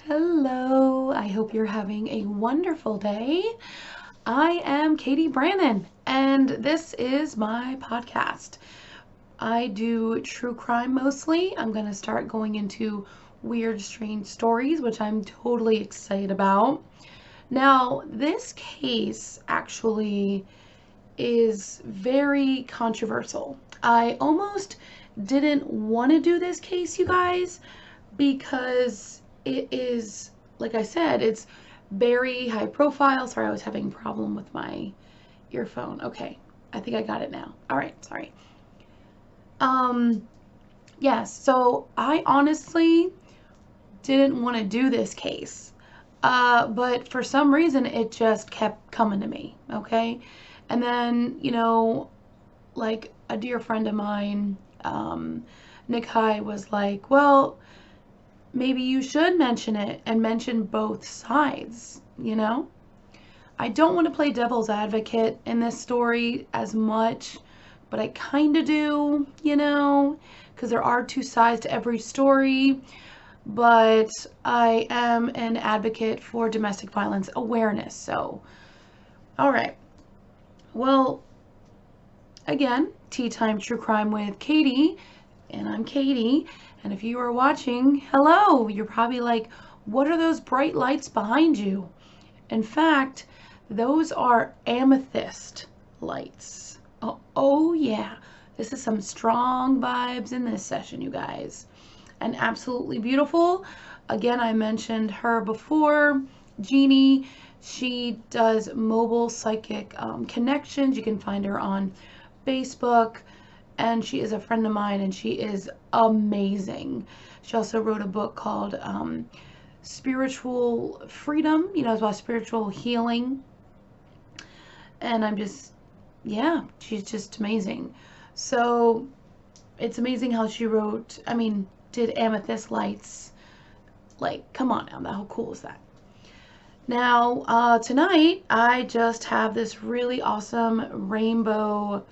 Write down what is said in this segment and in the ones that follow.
Hello, I hope you're having a wonderful day. I am Katie Brannon, and this is my podcast. I do true crime mostly. I'm going to start going into weird, strange stories, which I'm totally excited about. Now, this case actually is very controversial. I almost didn't want to do this case, you guys, because it is, like I said, it's very high profile. Sorry, I was having a problem with my earphone. Okay, I think I got it now. All right, sorry. Um, yes, so I honestly didn't want to do this case. But for some reason, it just kept coming to me, okay? And then, like a dear friend of mine, Nick High, was like, well, maybe you should mention it and mention both sides. I don't want to play devil's advocate in this story as much, but I kind of do, because there are two sides to every story. But I am an advocate for domestic violence awareness. So, all right. Well, again, Tea Time True Crime with Katie, and I'm Katie. And if you are watching, hello, you're probably like, what are those bright lights behind you? In fact, those are amethyst lights. Oh yeah, this is some strong vibes in this session, you guys. And absolutely beautiful. Again, I mentioned her before, Jeannie. She does mobile psychic connections. You can find her on Facebook, and she is a friend of mine, and she is amazing. She also wrote a book called Spiritual Freedom, it's about spiritual healing. And yeah, she's just amazing. So it's amazing how she did amethyst lights. Like, come on now, how cool is that? Now, tonight, I just have this really awesome rainbow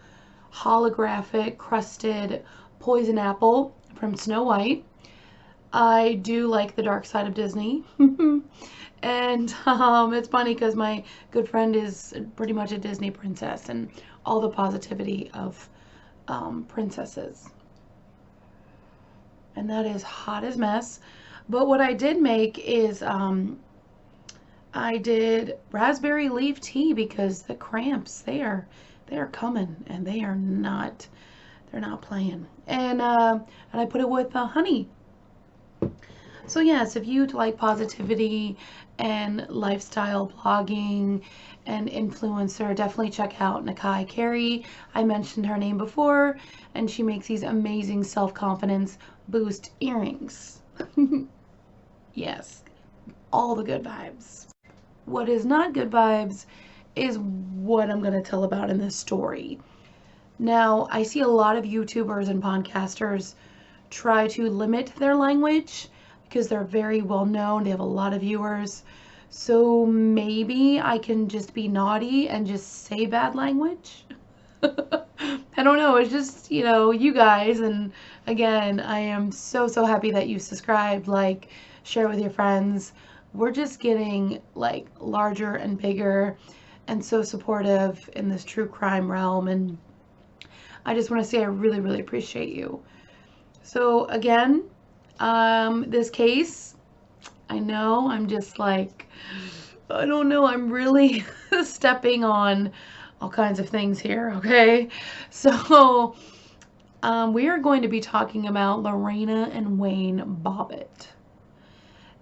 holographic crusted poison apple from Snow White. I do like the dark side of Disney. And it's funny because my good friend is pretty much a Disney princess and all the positivity of princesses. And that is hot as mess. But what I did make is I did raspberry leaf tea because the cramps, they are coming, and they're not playing. And I put it with honey. So yes, if you'd like positivity and lifestyle blogging and influencer, definitely check out Nakai Carey. I mentioned her name before, and she makes these amazing self-confidence boost earrings. Yes, all the good vibes. What is not good vibes is what I'm going to tell about in this story. Now, I see a lot of YouTubers and podcasters try to limit their language because they're very well known. They have a lot of viewers. So maybe I can just be naughty and just say bad language. I don't know. It's just, you guys. And again, I am so happy that you subscribed, like, share with your friends. We're just getting like larger and bigger and so supportive in this true crime realm. And I just want to say I really appreciate you. So again, this case, I know I'm just like, I don't know, I'm really stepping on all kinds of things here, okay? So we are going to be talking about Lorena and Wayne Bobbit.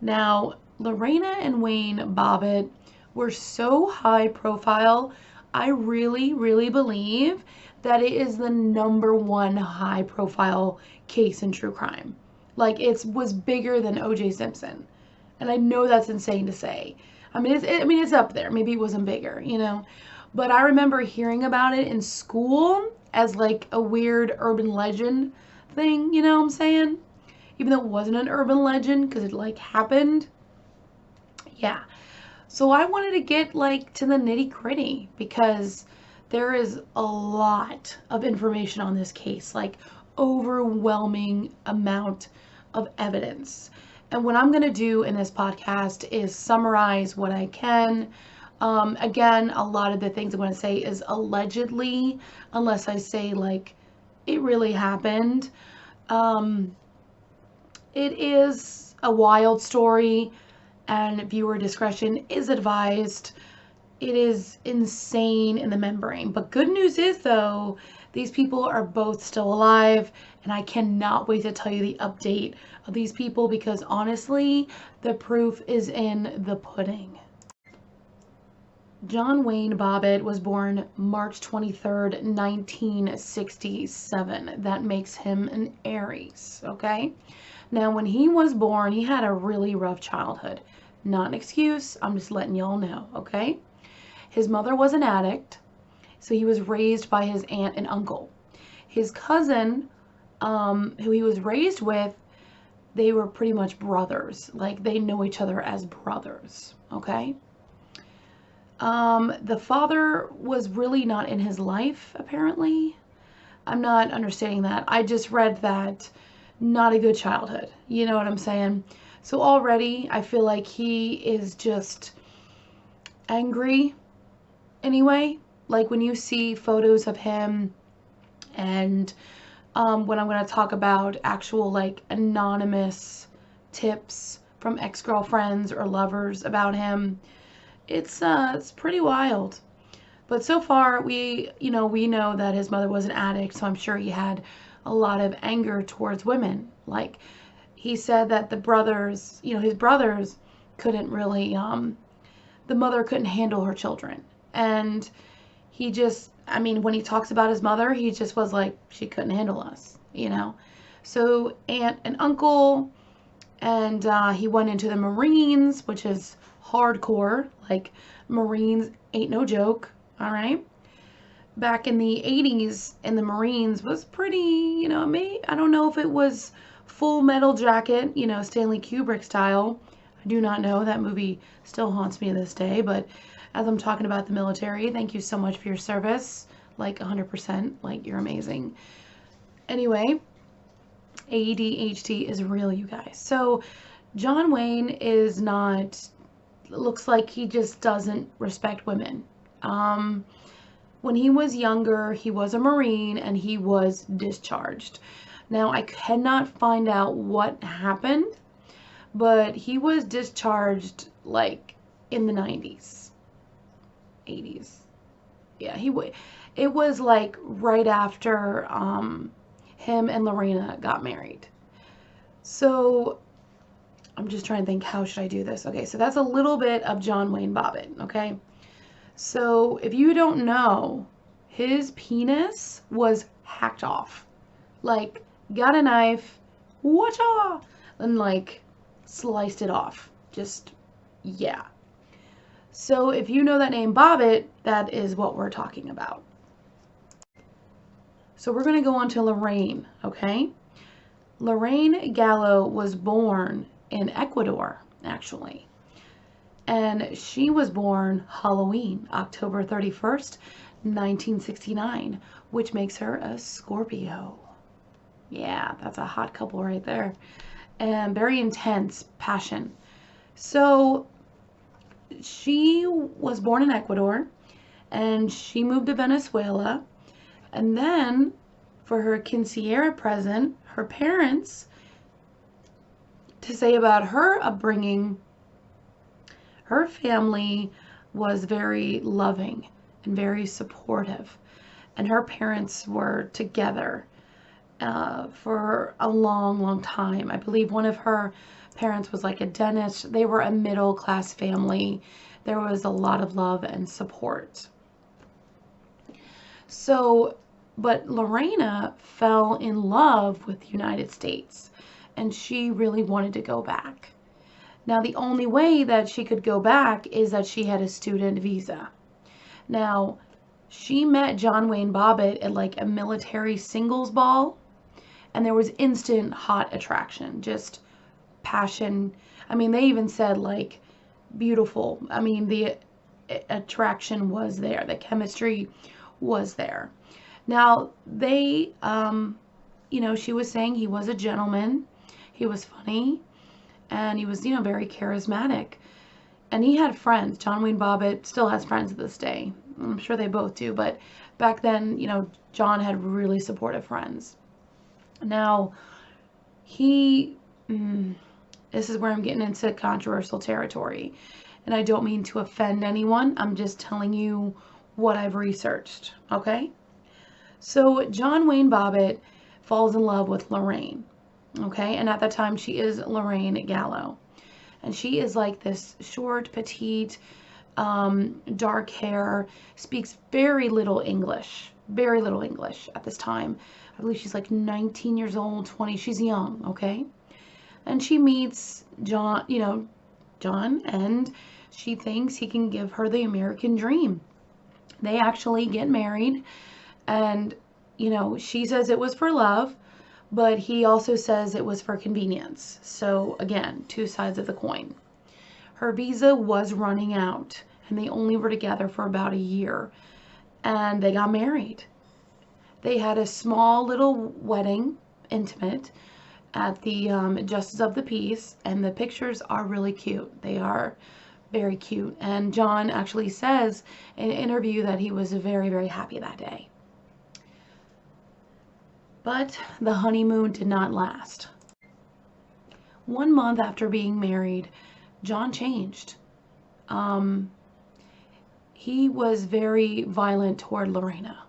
Now, Lorena and Wayne Bobbit were so high profile, I really believe that it is the #1 high profile case in true crime. Like, it was bigger than O.J. Simpson. And I know that's insane to say. It's up there. Maybe it wasn't bigger, But I remember hearing about it in school as like a weird urban legend thing, you know what I'm saying? Even though it wasn't an urban legend because it like happened. Yeah. So I wanted to get like to the nitty gritty because there is a lot of information on this case, like overwhelming amount of evidence. And what I'm going to do in this podcast is summarize what I can. Again, a lot of the things I'm going to say is allegedly, unless I say like it really happened. It is a wild story, and viewer discretion is advised. It is insane in the membrane. But good news is, though, these people are both still alive, and I cannot wait to tell you the update of these people because honestly, the proof is in the pudding. John Wayne Bobbit was born March 23rd, 1967. That makes him an Aries, okay? Now, when he was born, he had a really rough childhood. Not an excuse, I'm just letting y'all know, okay? His mother was an addict, so he was raised by his aunt and uncle. His cousin, who he was raised with, they were pretty much brothers. Like, they know each other as brothers, okay? The father was really not in his life, apparently. I'm not understanding that. I just read that not a good childhood. You know what I'm saying? So already, I feel like he is just angry anyway. Like when you see photos of him and when I'm going to talk about actual like anonymous tips from ex-girlfriends or lovers about him, it's pretty wild. But so far we know that his mother was an addict, so I'm sure he had a lot of anger towards women. Like he said that the brothers, his brothers couldn't really the mother couldn't handle her children. And he just, when he talks about his mother, he just was like, she couldn't handle us, So aunt and uncle, and he went into the Marines, which is hardcore. Like, Marines ain't no joke, all right? Back in the 80s, in the Marines was pretty, I don't know if it was Full Metal Jacket, Stanley Kubrick style. I do not know. That movie still haunts me to this day, but as I'm talking about the military, thank you so much for your service. Like 100%, like you're amazing. Anyway, ADHD is real, you guys. So John Wayne is not, looks like he just doesn't respect women. When he was younger, he was a Marine and he was discharged. Now, I cannot find out what happened, but he was discharged like in the 90s, 80s. Yeah, it was like right after him and Lorena got married. So I'm just trying to think, how should I do this? Okay, so that's a little bit of John Wayne Bobbit, okay? So if you don't know, his penis was hacked off. Like, got a knife, whatcha, and like sliced it off. Just, yeah. So if you know that name Bobbit, that is what we're talking about. So we're going to go on to Lorraine, okay? Lorraine Gallo was born in Ecuador, actually. And she was born Halloween, October 31st, 1969, which makes her a Scorpio. Yeah, that's a hot couple right there. And very intense passion. So she was born in Ecuador and she moved to Venezuela. And then for her quinceañera present, her parents, to say about her upbringing, her family was very loving and very supportive. And her parents were together for a long, long time. I believe one of her parents was like a dentist. They were a middle-class family. There was a lot of love and support. So, but Lorena fell in love with the United States, and she really wanted to go back. Now, the only way that she could go back is that she had a student visa. Now, she met John Wayne Bobbit at like a military singles ball, and there was instant hot attraction, just passion. They even said like beautiful. The attraction was there. The chemistry was there. Now, she was saying he was a gentleman. He was funny. and he was, you know, very charismatic. And he had friends. John Wayne Bobbitt still has friends to this day. I'm sure they both do, but back then, you know, John had really supportive friends. Now, he, this is where I'm getting into controversial territory, and I don't mean to offend anyone. I'm just telling you what I've researched, okay? So John Wayne Bobbitt falls in love with Lorraine, okay? And at that time, she is Lorraine Gallo. And she is like this short, petite, dark hair, speaks very little English at this time. I believe she's like 19 years old, 20, she's young, okay? And she meets John, you know, John, and she thinks he can give her the American dream. They actually get married, and, you know, she says it was for love, but he also says it was for convenience. So again, two sides of the coin. Her visa was running out, and they only were together for about a year, and they got married. They had a small little wedding, intimate, at the Justice of the Peace, and the pictures are really cute. They are very cute, and John actually says in an interview that he was very, very happy that day. But the honeymoon did not last. 1 month after being married, John changed. He was very violent toward Lorena.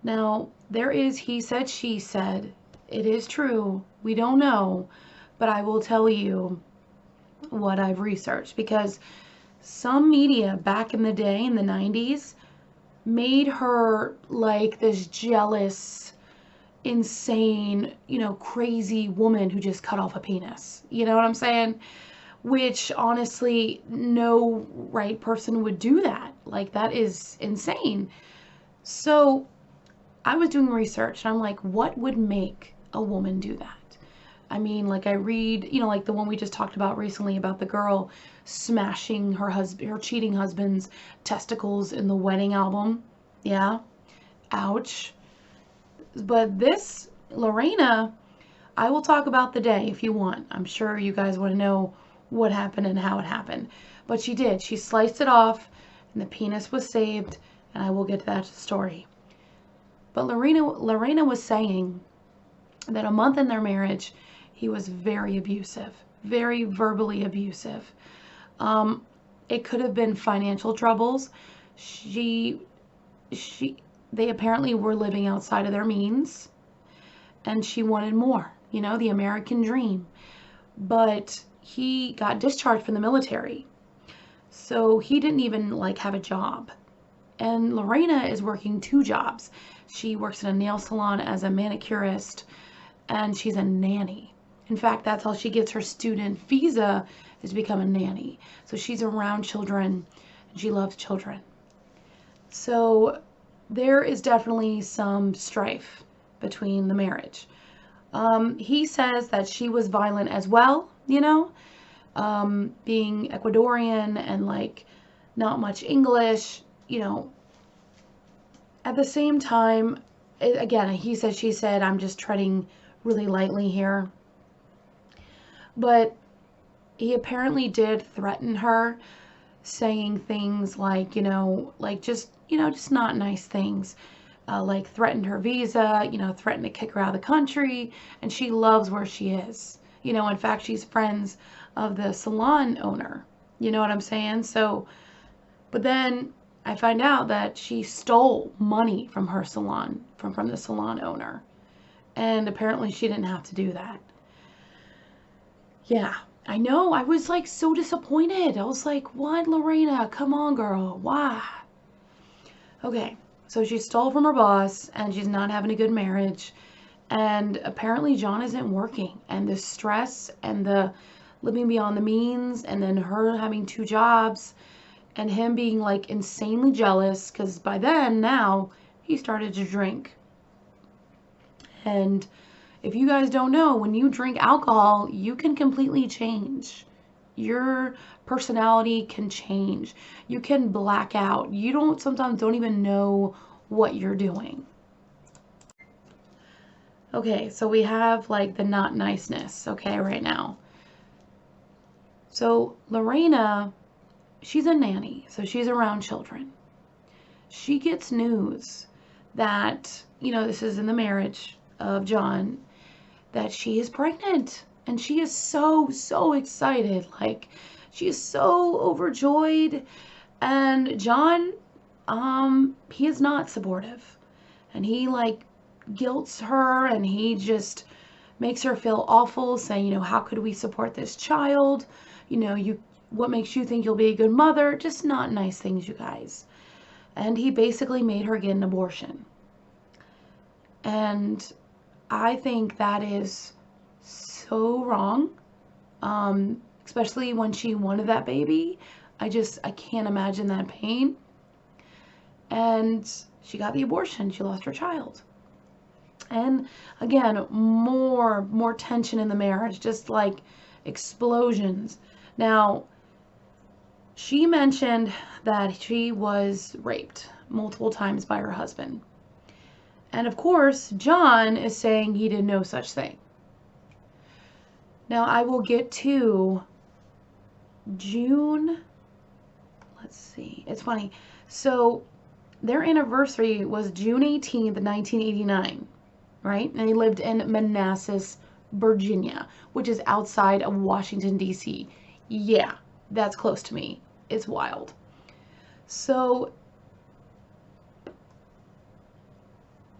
Now, there is he said, she said. It is true. We don't know. But I will tell you what I've researched, because some media back in the day, in the 90s, made her like this jealous, insane, you know, crazy woman who just cut off a penis. You know what I'm saying? Which honestly, no right person would do that. Like, that is insane. So I was doing research, and I'm like, what would make a woman do that? I mean, like, I read, you know, like the one we just talked about recently about the girl smashing her cheating husband's testicles in the wedding album. Yeah. Ouch. But this, Lorena, I will talk about the day if you want. I'm sure you guys want to know what happened and how it happened. But she did. She sliced it off, and the penis was saved, and I will get to that story. But Lorena was saying that a month in their marriage, he was very abusive, very verbally abusive. It could have been financial troubles. They apparently were living outside of their means, and she wanted more, you know, the American dream. But he got discharged from the military, so he didn't even like have a job. And Lorena is working 2 jobs. She works in a nail salon as a manicurist, and she's a nanny. In fact, that's how she gets her student visa, is to become a nanny. So she's around children, and she loves children. So there is definitely some strife between the marriage. He says that she was violent as well, you know, being Ecuadorian and like not much English, you know. At the same time, again, he said, she said, I'm just treading really lightly here. But he apparently did threaten her, saying things like, you know, like just not nice things. Like threatened her visa, you know, threatened to kick her out of the country, and she loves where she is. You know, in fact, she's friends of the salon owner. You know what I'm saying? So, but then I find out that she stole money from her salon, from the salon owner. And apparently she didn't have to do that. Yeah, I know. I was like so disappointed. I was like, what, Lorena? Come on, girl. Why? Okay, so she stole from her boss, and she's not having a good marriage. And apparently John isn't working. And the stress and the living beyond the means, and then her having 2 jobs, and him being like insanely jealous, because by then, now, he started to drink. And if you guys don't know, when you drink alcohol, you can completely change. Your personality can change. You can black out. You sometimes don't even know what you're doing. Okay, so we have like the not niceness, okay, right now. So Lorena, she's a nanny, so she's around children. She gets news that, this is in the marriage of John, that she is pregnant. And she is so, so excited. Like, she is so overjoyed. And John, he is not supportive. And he, like, guilts her, and he just makes her feel awful, saying, how could we support this child? What makes you think you'll be a good mother? Just not nice things, you guys. And he basically made her get an abortion. And I think that is so wrong, especially when she wanted that baby. I can't imagine that pain. And she got the abortion. She lost her child. And again, more tension in the marriage, just like explosions. Now, she mentioned that she was raped multiple times by her husband. And of course, John is saying he did no such thing. Now, I will get to June. Let's see. It's funny. So, their anniversary was June 18th, 1989, right? And they lived in Manassas, Virginia, which is outside of Washington, D.C. Yeah, that's close to me. It's wild. So,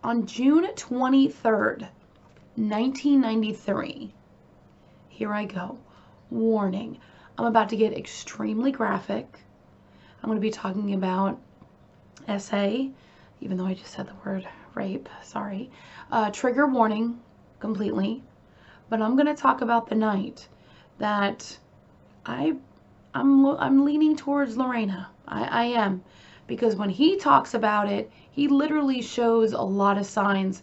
on June 23rd, 1993, here I go. Warning. I'm about to get extremely graphic. I'm going to be talking about SA, even though I just said the word rape. Sorry. Trigger warning completely. But I'm going to talk about the night that I'm leaning towards Lorena. I am. Because when he talks about it, he literally shows a lot of signs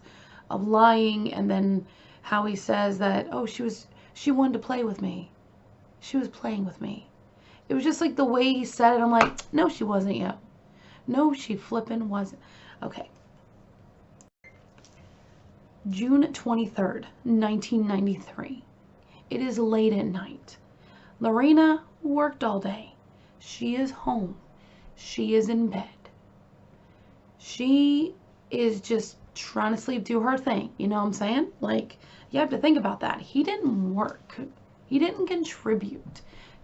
of lying, and then how he says that, oh, she wanted to play with me. She was playing with me. It was just like the way he said it. I'm like, no, she wasn't you. No, she flippin' wasn't. Okay. June 23rd, 1993. It is late at night. Lorena worked all day. She is home. She is in bed. She is just trying to sleep, do her thing. You know what I'm saying? Like, you have to think about that. He didn't work. He didn't contribute.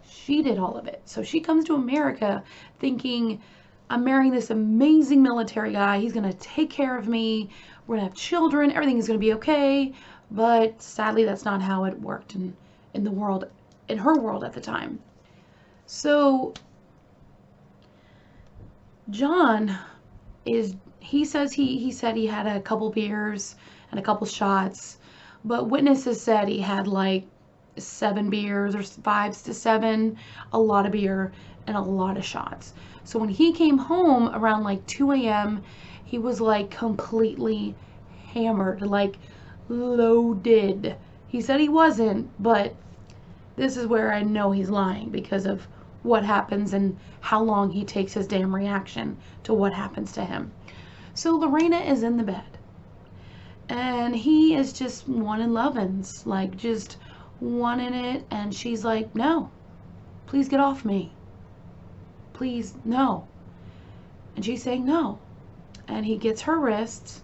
She did all of it. So she comes to America thinking, I'm marrying this amazing military guy. He's going to take care of me. We're going to have children. Everything is going to be okay. But sadly, that's not how it worked in the world, in her world at the time. So John he says he said he had a couple beers and a couple shots, but witnesses said he had like 7 beers or 5 to 7, a lot of beer and a lot of shots. So when he came home around like 2 a.m., he was like completely hammered, like loaded. He said he wasn't, but this is where I know he's lying because of what happens and how long he takes his damn reaction to what happens to him. So Lorena is in the bed, and he is just wanting lovin's, like just wanting it, and she's like, no, please get off me. Please, no. And she's saying no. And he gets her wrist,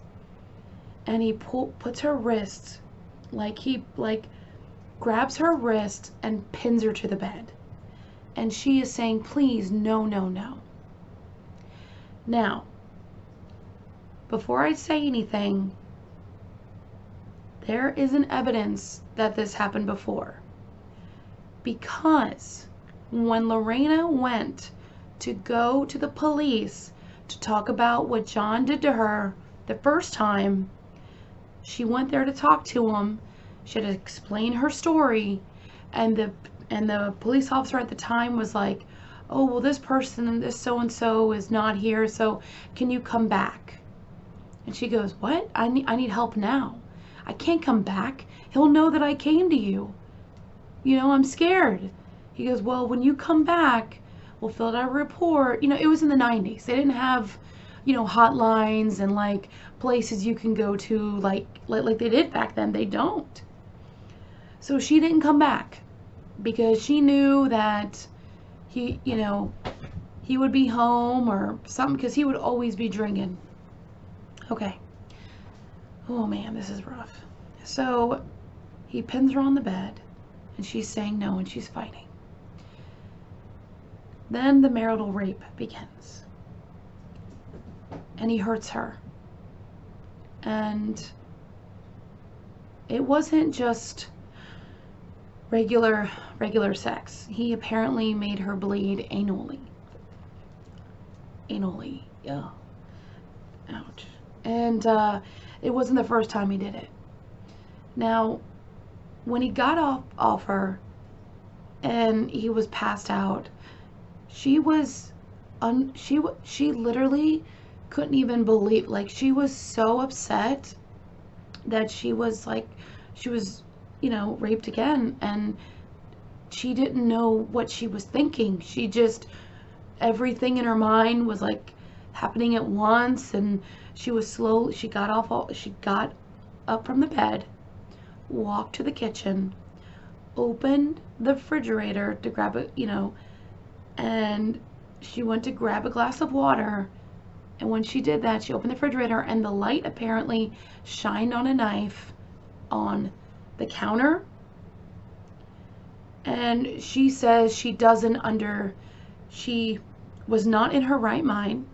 and he puts her wrist, he grabs her wrist and pins her to the bed. And she is saying, please, no, no, no. Now, before I say anything, there is an evidence that this happened before. Because when Lorena went to go to the police to talk about what John did to her the first time, she went there to talk to him. She had to explain her story, and the police officer at the time was like, oh, well, this person, this so-and-so is not here, so can you come back? And she goes, what? I need help now. I can't come back. He'll know that I came to you. I'm scared. He goes, well, when you come back, we'll fill out a report. It was in the 90s. They didn't have, hotlines and like places you can go to like they did back then. They don't. So she didn't come back. because she knew that he, he would be home or something, because he would always be drinking. Okay. Oh man, this is rough. So he pins her on the bed, and she's saying no, and she's fighting. Then the marital rape begins, and he hurts her. And it wasn't just regular sex. He apparently made her bleed anally. Yeah. Ouch. And it wasn't the first time he did it. Now, when he got off her and he was passed out, she literally couldn't even believe, like, she was so upset that she was raped again, and she didn't know what she was thinking. She just, everything in her mind was like happening at once, and she got up from the bed, walked to the kitchen, opened the refrigerator to grab and she went to grab a glass of water. And when she did that, she opened the refrigerator, and the light apparently shined on a knife on the counter. And she says she was not in her right mind.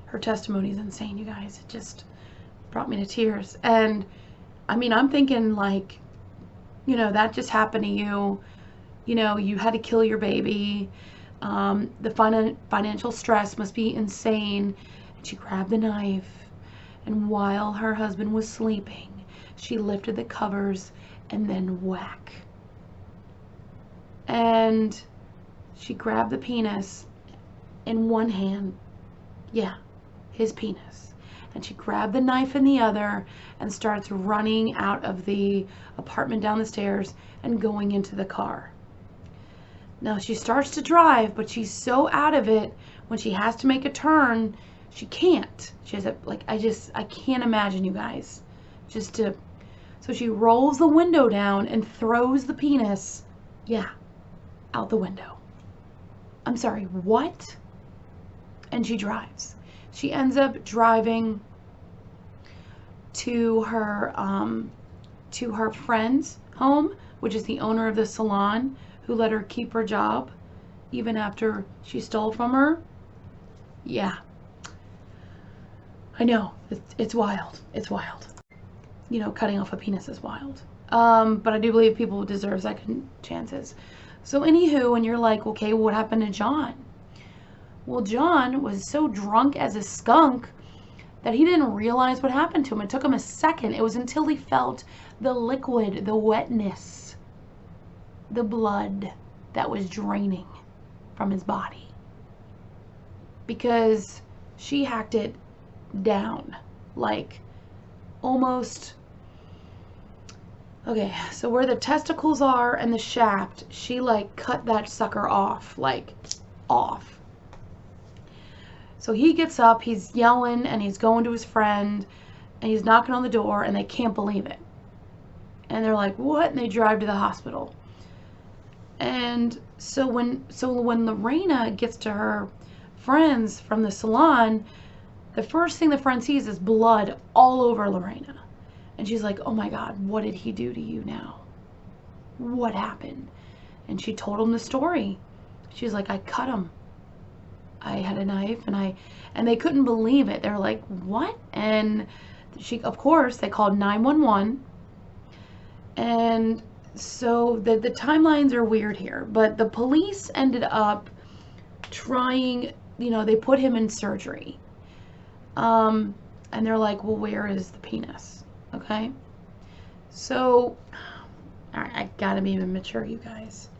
Her testimony is insane, you guys. It just brought me to tears. And I mean, I'm thinking, like, that just happened to you. You had to kill your baby. The financial stress must be insane. And she grabbed the knife, and while her husband was sleeping, she lifted the covers and then whack. And she grabbed the penis in one hand. Yeah, his penis. And she grabbed the knife in the other and starts running out of the apartment down the stairs and going into the car. Now she starts to drive, but she's so out of it when she has to make a turn, she can't. She has I can't imagine, you guys. So she rolls the window down and throws the penis, out the window. I'm sorry, what? And she drives. She ends up driving to her friend's home, which is the owner of the salon, who let her keep her job even after she stole from her. Yeah. I know. It's wild. It's wild. Cutting off a penis is wild. But I do believe people deserve second chances. So anywho, and you're like, okay, what happened to John? Well, John was so drunk as a skunk that he didn't realize what happened to him. It took him a second. It was until he felt the liquid, the wetness, the blood that was draining from his body. Because she hacked it down, like almost, okay, so where the testicles are and the shaft, she cut that sucker off, off. So he gets up, he's yelling, and he's going to his friend, and he's knocking on the door, and they can't believe it. And they're like, what? And they drive to the hospital. And so when Lorena gets to her friends from the salon, the first thing the friend sees is blood all over Lorena. And she's like, oh my God, what did he do to you now? What happened? And she told him the story. She's like, I cut him. I had a knife, and they couldn't believe it. They're like, what? And of course, they called 911. And so the timelines are weird here, but the police ended up trying, they put him in surgery. And they're like, well, where is the penis? Okay. So, all right, I gotta be mature, you guys.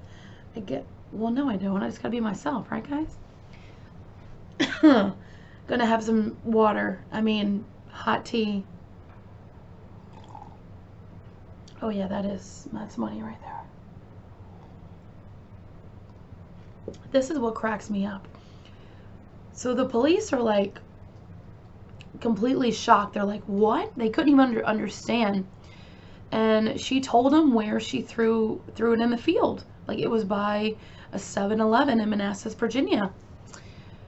Well, no, I don't. I just gotta be myself, right, guys? Gonna have some water. Hot tea. Oh yeah, that's money right there. This is what cracks me up. So the police are completely shocked. They're like, what? They couldn't even understand and she told him where she threw it in the field. Like, it was by a 7-Eleven in Manassas, Virginia.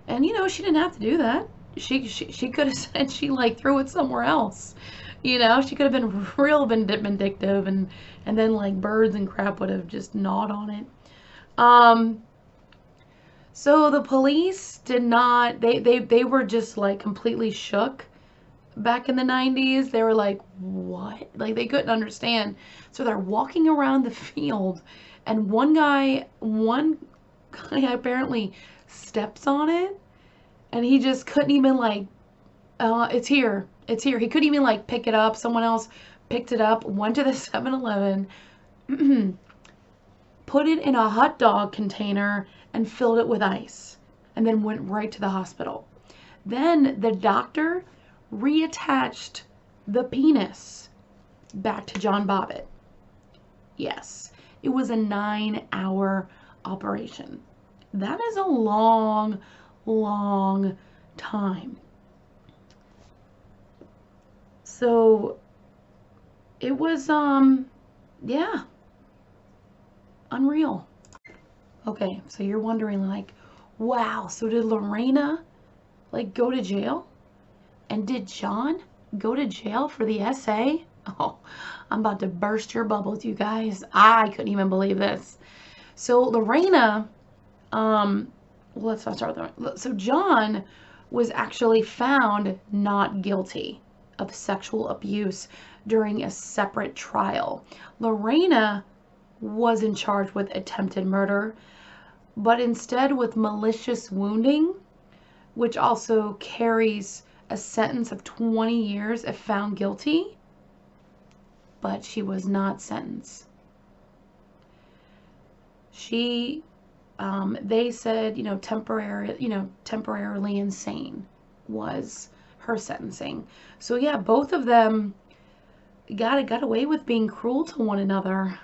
And she didn't have to do that. She could have said she like threw it somewhere else. She could have been real vindictive, and then like birds and crap would have just gnawed on it. So the police did not, they were just like completely shook back in the 90s. They were like, what? Like, they couldn't understand. So they're walking around the field, and one guy apparently steps on it, and he just couldn't even like, it's here. He couldn't even like pick it up. Someone else picked it up, went to the 7-Eleven, put it in a hot dog container and filled it with ice, and then went right to the hospital. Then the doctor reattached the penis back to John Bobbit. Yes, it was a 9-hour operation. That is a long, long time. So it was, yeah, unreal. Okay, so you're wondering like, wow, so did Lorena like go to jail? And did John go to jail for the SA? Oh, I'm about to burst your bubbles, you guys. I couldn't even believe this. So Lorena, well, let's not start with that. So John was actually found not guilty of sexual abuse during a separate trial. Lorena wasn't charged with attempted murder, but instead with malicious wounding, which also carries a sentence of 20 years if found guilty, but she was not sentenced. She, they said, temporarily insane was her sentencing. So yeah, both of them got away with being cruel to one another.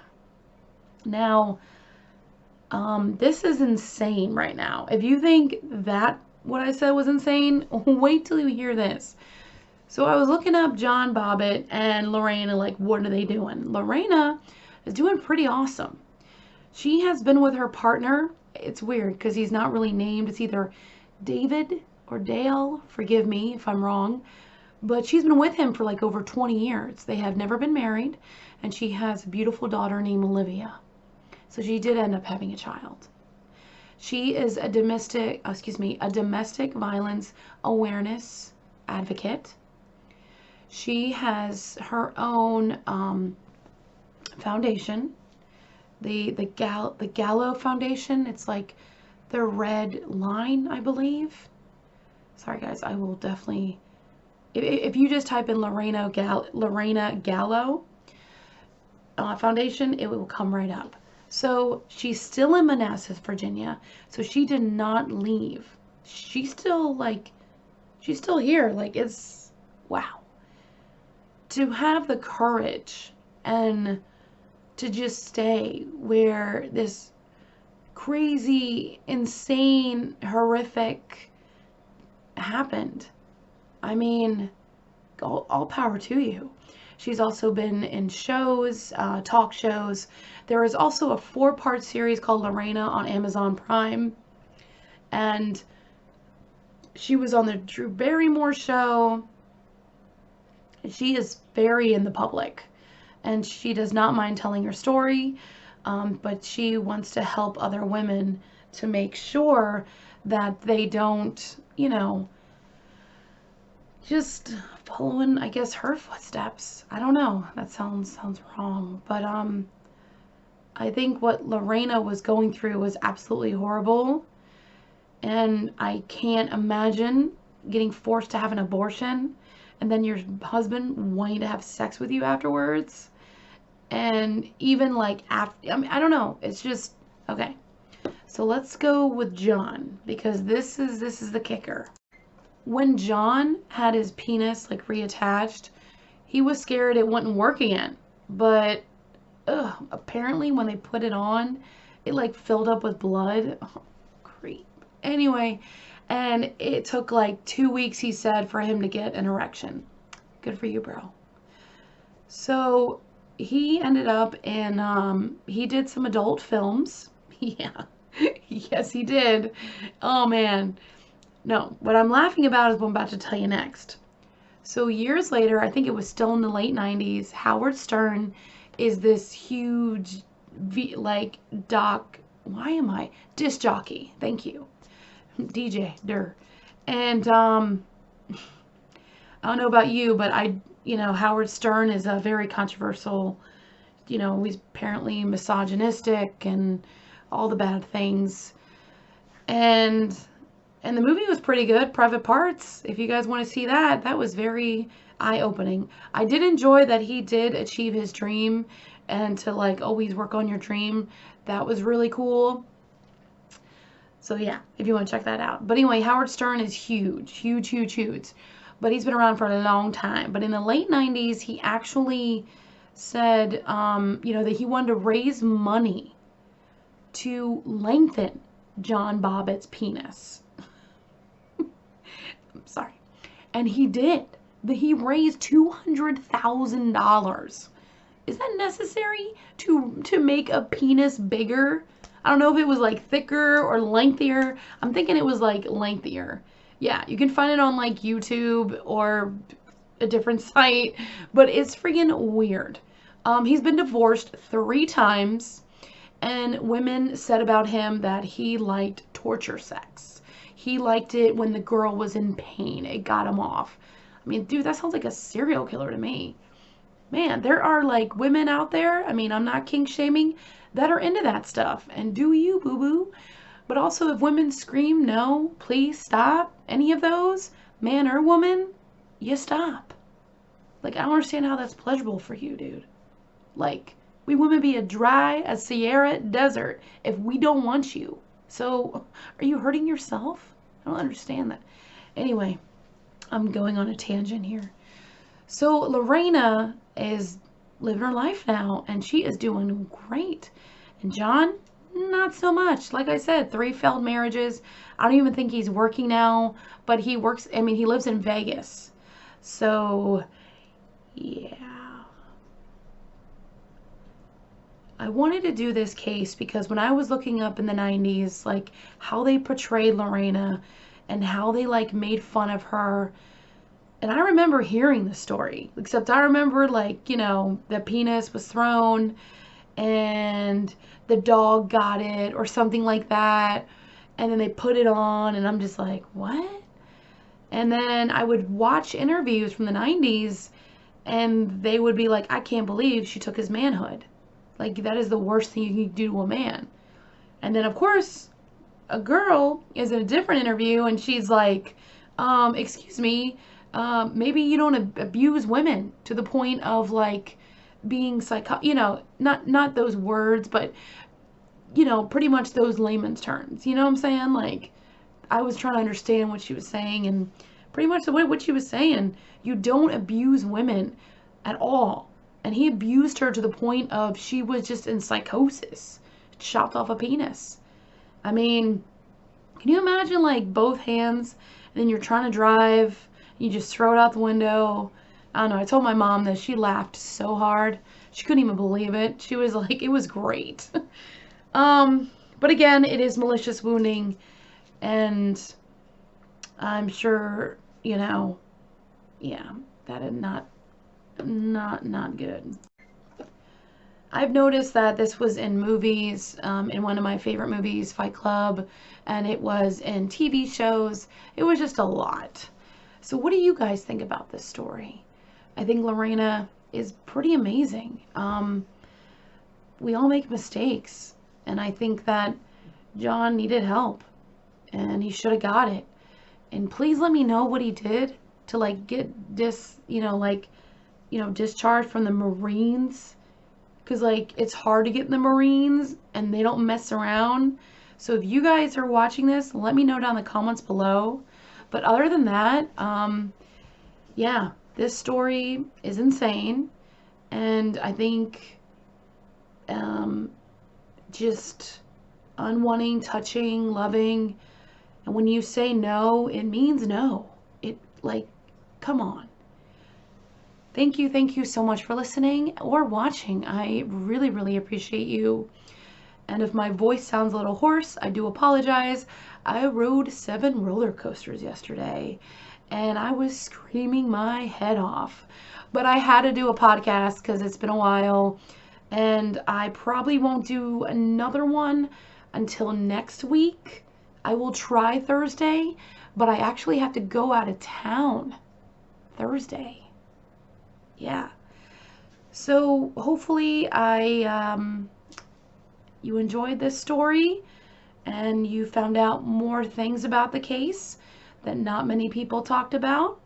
Now, this is insane right now. If you think that what I said was insane, wait till you hear this. So I was looking up John Bobbit and Lorena, like, what are they doing? Lorena is doing pretty awesome. She has been with her partner. It's weird because he's not really named. It's either David or Dale. Forgive me if I'm wrong. But she's been with him for like over 20 years. They have never been married, and she has a beautiful daughter named Olivia. So she did end up having a child. She is a domestic violence awareness advocate. She has her own foundation, the Gallo Foundation. It's like the red line, I believe. Sorry guys, I will definitely, if you just type in Lorena Gallo Foundation, it will come right up. So she's still in Manassas, Virginia. So she did not leave. She's still here. Like, it's, wow. To have the courage and to just stay where this crazy, insane, horrific happened. I mean, all power to you. She's also been in shows, talk shows. There is also a 4-part series called Lorena on Amazon Prime. And she was on the Drew Barrymore show. She is very in the public. And she does not mind telling her story. But she wants to help other women to make sure that they don't, just following, I guess, her footsteps. I don't know. That sounds wrong. But I think what Lorena was going through was absolutely horrible. And I can't imagine getting forced to have an abortion and then your husband wanting to have sex with you afterwards. And even like after, I mean, I don't know. It's just, okay. So let's go with John, because this is the kicker. When John had his penis like reattached, he was scared it wouldn't work again. But apparently when they put it on, it like filled up with blood. Oh, creep. Anyway, and it took like 2 weeks, he said, for him to get an erection. Good for you, bro. So he ended up in, he did some adult films. Yeah. Yes, he did. Oh, man. No, what I'm laughing about is what I'm about to tell you next. So years later, I think it was still in the late 90s, Howard Stern is this huge, like, disc jockey. Thank you. DJ, der. And, I don't know about you, but Howard Stern is a very controversial, he's apparently misogynistic and all the bad things. And the movie was pretty good, Private Parts. If you guys want to see that, that was very eye-opening. I did enjoy that he did achieve his dream and to like always work on your dream. That was really cool. So yeah, if you want to check that out. But anyway, Howard Stern is huge, huge, huge, huge. But he's been around for a long time. But in the late 90s, he actually said, that he wanted to raise money to lengthen John Bobbitt's penis. I'm sorry. And he did. He raised $200,000. Is that necessary to make a penis bigger? I don't know if it was like thicker or lengthier. I'm thinking it was like lengthier. Yeah, you can find it on like YouTube or a different site, but it's freaking weird. He's been divorced 3 times, and women said about him that he liked torture sex. He liked it when the girl was in pain. It got him off. I mean, dude, that sounds like a serial killer to me. Man, there are like women out there, I mean, I'm not kink shaming, that are into that stuff. And do you, boo-boo? But also, if women scream, no, please stop, any of those, man or woman, you stop. Like, I don't understand how that's pleasurable for you, dude. Like, we women be as Sahara desert if we don't want you. So, are you hurting yourself? I don't understand that. Anyway, I'm going on a tangent here. So, Lorena is living her life now, and she is doing great. And John, not so much. Like I said, 3 failed marriages. I don't even think he's working now, but he works, I mean, he lives in Vegas. So, yeah. I wanted to do this case because when I was looking up in the 90s, like how they portrayed Lorena and how they like made fun of her. And I remember hearing the story, except I remember like, the penis was thrown and the dog got it or something like that. And then they put it on and I'm just like, what? And then I would watch interviews from the 90s and they would be like, I can't believe she took his manhood. Like, that is the worst thing you can do to a man. And then, of course, a girl is in a different interview and she's like, excuse me, maybe you don't abuse women to the point of like being not those words, but pretty much those layman's terms. You know what I'm saying? Like, I was trying to understand what she was saying, and pretty much what she was saying, you don't abuse women at all. And he abused her to the point of she was just in psychosis, chopped off a penis. I mean, can you imagine like both hands and then you're trying to drive, you just throw it out the window? I don't know. I told my mom that she laughed so hard. She couldn't even believe it. She was like, it was great. But again, it is malicious wounding, and I'm sure, yeah, that is not good. I've noticed that this was in movies, in one of my favorite movies, Fight Club, and it was in TV shows. It was just a lot. So what do you guys think about this story? I think Lorena is pretty amazing. We all make mistakes, and I think that John needed help, and he should have got it. And please let me know what he did to like get discharged from the Marines, because like it's hard to get in the Marines and they don't mess around. So if you guys are watching this, let me know down in the comments below. But other than that, yeah, this story is insane, and I think just unwanting, touching, loving, and when you say no, it means no. It, like, come on. Thank you so much for listening or watching. I really, really appreciate you. And if my voice sounds a little hoarse, I do apologize. I rode 7 roller coasters yesterday and I was screaming my head off. But I had to do a podcast because it's been a while and I probably won't do another one until next week. I will try Thursday, but I actually have to go out of town Thursday. Yeah. So hopefully you enjoyed this story and you found out more things about the case that not many people talked about.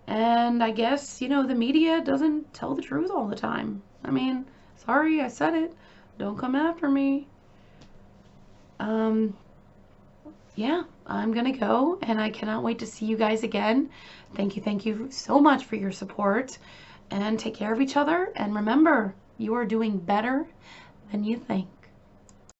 And I guess, you know, the media doesn't tell the truth all the time. I mean, sorry, I said it. Don't come after me. Yeah, I'm gonna go and I cannot wait to see you guys again. Thank you so much for your support and take care of each other. And remember, you are doing better than you think.